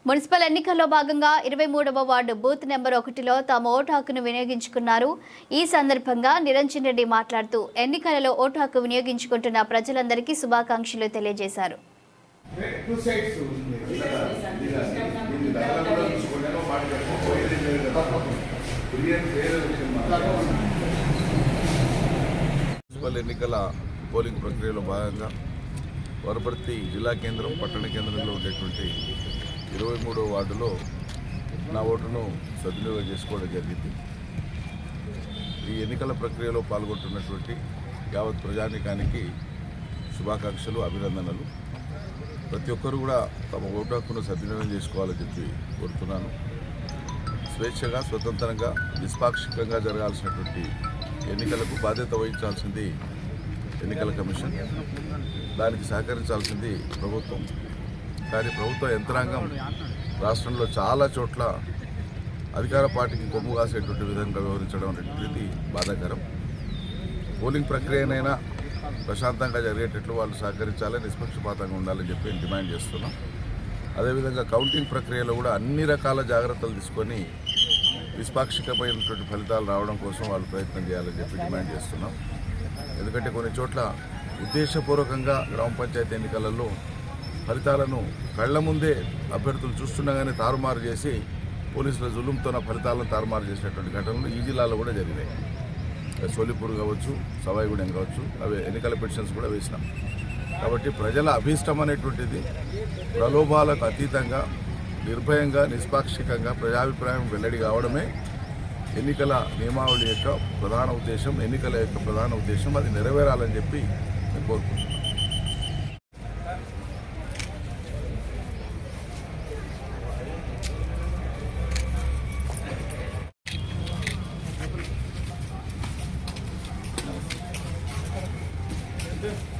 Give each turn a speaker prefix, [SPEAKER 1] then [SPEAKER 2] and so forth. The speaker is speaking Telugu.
[SPEAKER 1] మున్సిపల్ ఎన్నికల్లో భాగంగా 23వ వార్డు బూత్ నెంబర్ 1లో తమ ఓటు హక్కును వినియోగించుకున్నారు. ఈ సందర్భంగా నిరంజన్ రెడ్డి మాట్లాడుతూ ఎన్నికలలో ఓటు హక్కు వినియోగించుకుంటున్న ప్రజలందరికీ శుభాకాంక్షలు తెలియజేశారు.
[SPEAKER 2] మున్సిపల్ ఎన్నికల పోలింగ్ ప్రక్రియలో భాగంగా వనపర్తి జిల్లా కేంద్రం పట్టణ కేంద్రంలో ఉండేటువంటి 23వ వార్డులో నా ఓటును సద్వినియోగం చేసుకోవడం జరిగింది. ఈ ఎన్నికల ప్రక్రియలో పాల్గొంటున్నటువంటి యావత్ ప్రజానీకానికి శుభాకాంక్షలు, అభినందనలు. ప్రతి ఒక్కరు కూడా తమ ఓటు హక్కును సద్వినియోగం చేసుకోవాలని చెప్పి కోరుతున్నాను. స్వేచ్ఛగా, స్వతంత్రంగా, నిష్పాక్షికంగా జరగాల్సినటువంటి ఎన్నికలకు బాధ్యత వహించాల్సింది ఎన్నికల కమిషన్, దానికి సహకరించాల్సింది ప్రభుత్వం. కానీ ప్రభుత్వ యంత్రాంగం రాష్ట్రంలో చాలా చోట్ల అధికార పార్టీకి కొమ్ము కాసేటువంటి విధంగా వ్యవహరించడం అనేది బాధాకరం. పోలింగ్ ప్రక్రియనైనా ప్రశాంతంగా జరిగేటట్లు వాళ్ళు సహకరించాలని, నిష్పక్షపాతంగా ఉండాలని చెప్పి డిమాండ్ చేస్తున్నాం. అదేవిధంగా కౌంటింగ్ ప్రక్రియలో కూడా అన్ని రకాల జాగ్రత్తలు తీసుకొని నిష్పాక్షికమైనటువంటి ఫలితాలు రావడం కోసం వాళ్ళు ప్రయత్నం చేయాలని చెప్పి డిమాండ్ చేస్తున్నాం. ఎందుకంటే కొన్ని చోట్ల ఉద్దేశపూర్వకంగా గ్రామ పంచాయతీ ఎన్నికలలో ఫలితాలను కళ్ల ముందే అభ్యర్థులు చూస్తుండగానే తారుమారు చేసి పోలీసుల జులుంతో ఫలితాలను తారుమారు చేసినటువంటి ఘటనలు ఈ జిల్లాలో కూడా జరిగినాయి. సోలిపూర్ కావచ్చు, సవాయిగూడెం కావచ్చు, అవి ఎన్నికల పిటిషన్స్ కూడా వేసినాం. కాబట్టి ప్రజల అభీష్టం అనేటువంటిది ప్రలోభాలకు అతీతంగా, నిర్భయంగా, నిష్పాక్షికంగా ప్రజాభిప్రాయం వెల్లడి కావడమే ఎన్నికల నియమావళి యొక్క ప్రధాన ఉద్దేశం, ఎన్నికల యొక్క ప్రధాన ఉద్దేశం. అది నెరవేరాలని చెప్పి నేను కోరుకుంటున్నాను.
[SPEAKER 3] Good.